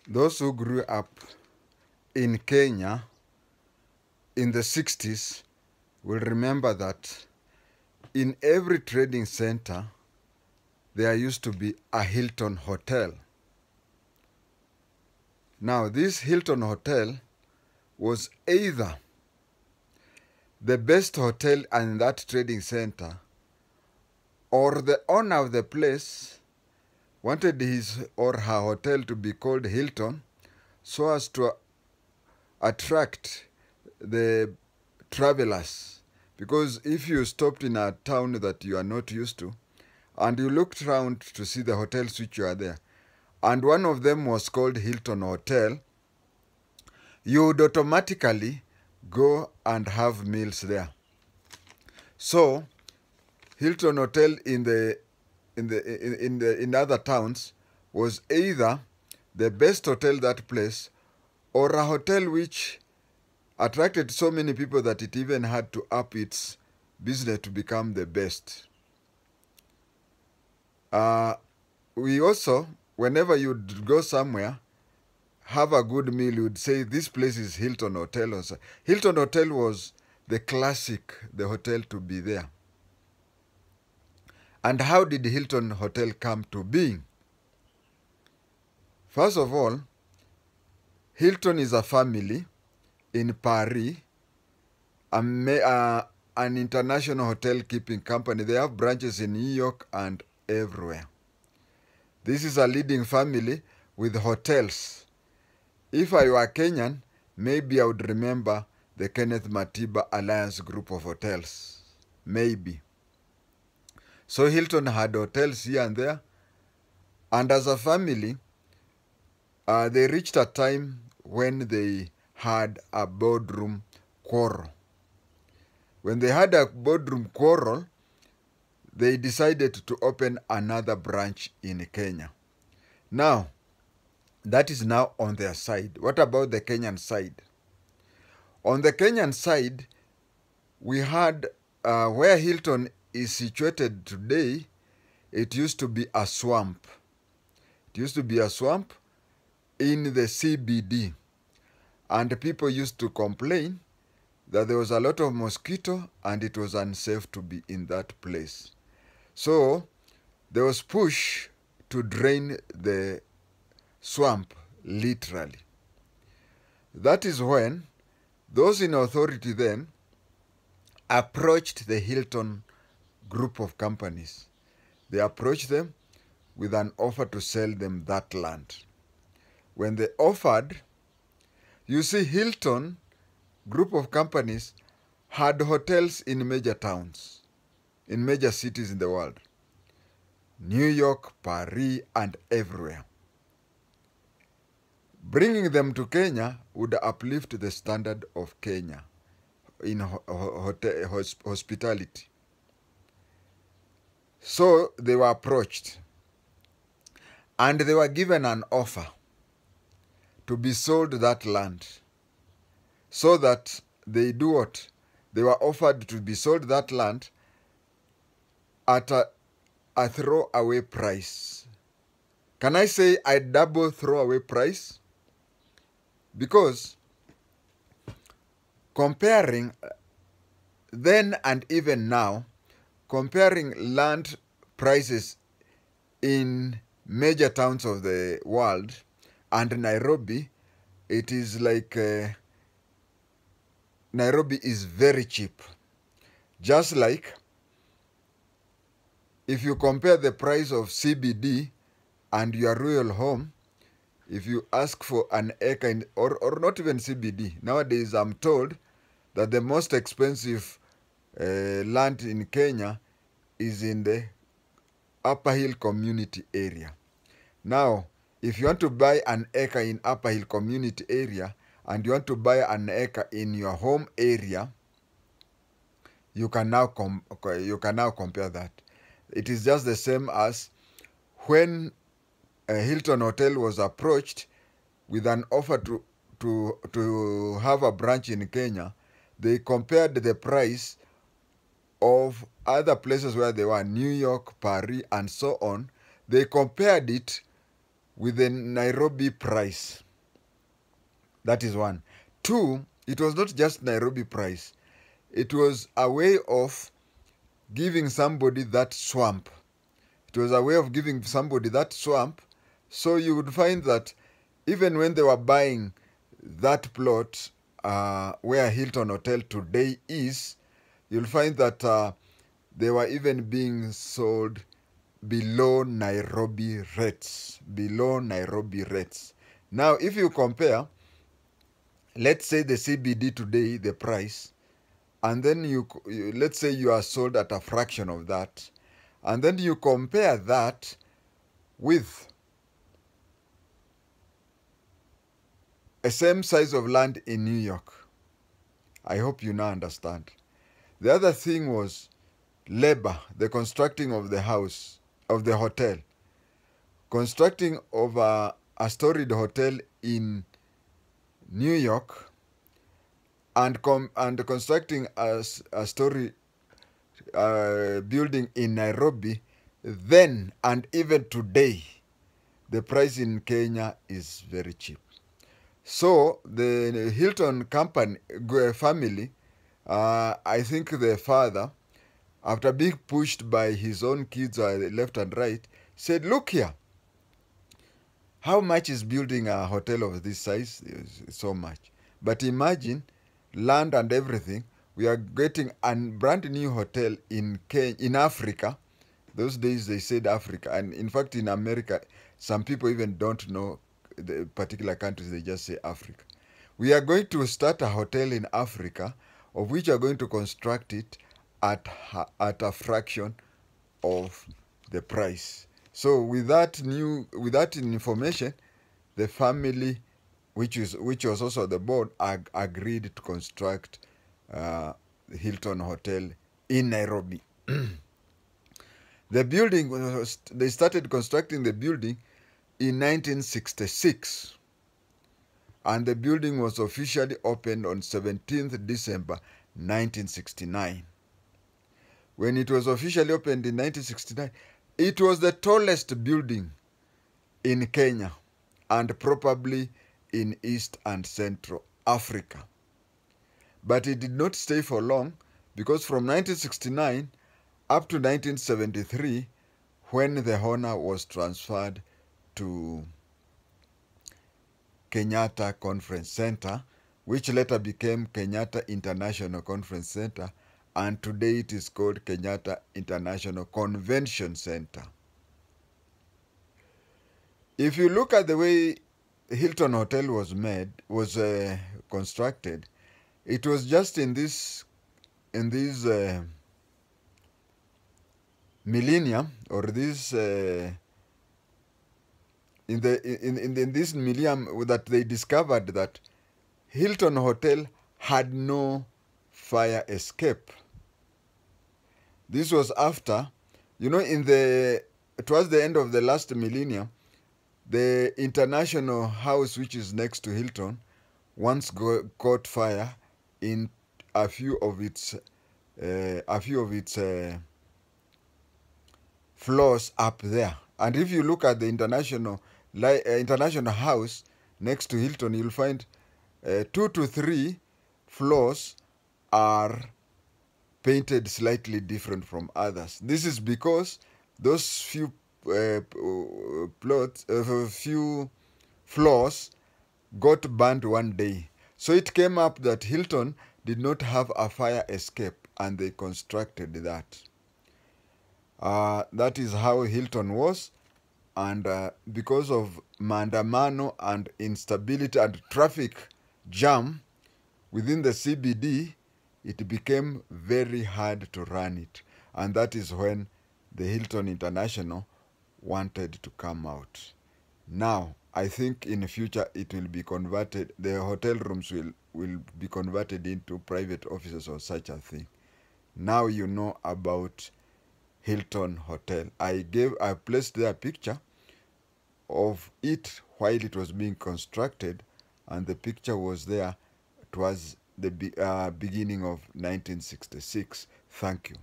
Those who grew up in Kenya in the 60s will remember that in every trading center, there used to be a Hilton hotel. Now, this Hilton hotel was either the best hotel in that trading center, or the owner of the place wanted his or her hotel to be called Hilton so as to attract the travelers. Because if you stopped in a town that you are not used to, and you looked around to see the hotels which are there, and one of them was called Hilton Hotel, you would automatically go and have meals there. So, Hilton Hotel in other towns was either the best hotel that place, or a hotel which attracted so many people that it even had to up its business to become the best. We also, whenever you'd go somewhere, have a good meal, you'd say, this place is Hilton Hotel. Also. Hilton Hotel was the classic, the hotel to be there. And how did Hilton Hotel come to being? First of all, Hilton is a family in Paris, an international hotel keeping company. They have branches in New York and everywhere. This is a leading family with hotels. If I were Kenyan, maybe I would remember the Kenneth Matiba Alliance group of hotels. Maybe. So Hilton had hotels here and there. And as a family, they reached a time when they had a boardroom quarrel. When they had a boardroom quarrel, they decided to open another branch in Kenya. Now, that is now on their side. What about the Kenyan side? On the Kenyan side, we had where Hilton is situated today, it used to be a swamp. It used to be a swamp in the CBD. And people used to complain that there was a lot of mosquito and it was unsafe to be in that place. So there was push to drain the swamp, literally. That is when those in authority then approached the Hilton group of companies. They approached them with an offer to sell them that land. When they offered, you see, Hilton group of companies had hotels in major towns, in major cities in the world. New York, Paris, and everywhere. Bringing them to Kenya would uplift the standard of Kenya in hospitality. So they were approached and they were given an offer to be sold that land, so that they do what? They were offered to be sold that land at a throwaway price. Can I say a double throwaway price? Because comparing then and even now, comparing land prices in major towns of the world and Nairobi, it is like Nairobi is very cheap. Just like if you compare the price of CBD and your royal home, if you ask for an acre, or not even CBD, nowadays I'm told that the most expensive land in Kenya is in the Upper Hill community area. Now, if you want to buy an acre in Upper Hill community area and you want to buy an acre in your home area, you can now compare that. It is just the same as when Hilton Hotel was approached with an offer to have a branch in Kenya. They compared the price of other places where they were, New York, Paris, and so on. They compared it with the Nairobi price. That is one. Two, it was not just Nairobi price. It was a way of giving somebody that swamp. It was a way of giving somebody that swamp. So you would find that even when they were buying that plot where Hilton Hotel today is, you'll find that they were even being sold below Nairobi rates. Below Nairobi rates. Now, if you compare, let's say the CBD today, the price, and then let's say you are sold at a fraction of that, and then you compare that with a same size of land in New York. I hope you now understand. The other thing was labor, the constructing of the house, of the hotel. Constructing of a storied hotel in New York and constructing a story building in Nairobi, then and even today, the price in Kenya is very cheap. So the Hilton company family, I think the father, after being pushed by his own kids left and right, said, look here, how much is building a hotel of this size? So much. But imagine, land and everything, we are getting a brand new hotel in Africa. Those days they said Africa. And in fact, in America, some people even don't know the particular countries, they just say Africa. We are going to start a hotel in Africa, of which are going to construct it at a fraction of the price. So with that information, the family, which was also the board, agreed to construct Hilton Hotel in Nairobi. The building they started constructing the building in 1966, and the building was officially opened on 17th December 1969. When it was officially opened in 1969, it was the tallest building in Kenya and probably in East and Central Africa. But it did not stay for long, because from 1969 up to 1973, when the honor was transferred to Kenyatta Conference Center, which later became Kenyatta International Conference Center, and today it is called Kenyatta International Convention Center. If you look at the way Hilton Hotel was constructed, it was just in this millennium, or this in this millennium, that they discovered that Hilton Hotel had no fire escape. This was after, towards the end of the last millennium, the International House, which is next to Hilton, once caught fire in a few of its floors up there. And if you look at the International House next to Hilton, you'll find 2 to 3 floors are painted slightly different from others. This is because those few floors got burned one day. So it came up that Hilton did not have a fire escape, and they constructed that. That is how Hilton was, and because of maandamano and instability and traffic jam within the CBD, it became very hard to run it. And that is when the Hilton International wanted to come out. Now, I think in the future it will be converted, the hotel rooms will be converted into private offices or such a thing. Now you know about Hilton Hotel. I placed there a picture of it while it was being constructed, and the picture was there. It was the beginning of 1966. Thank you.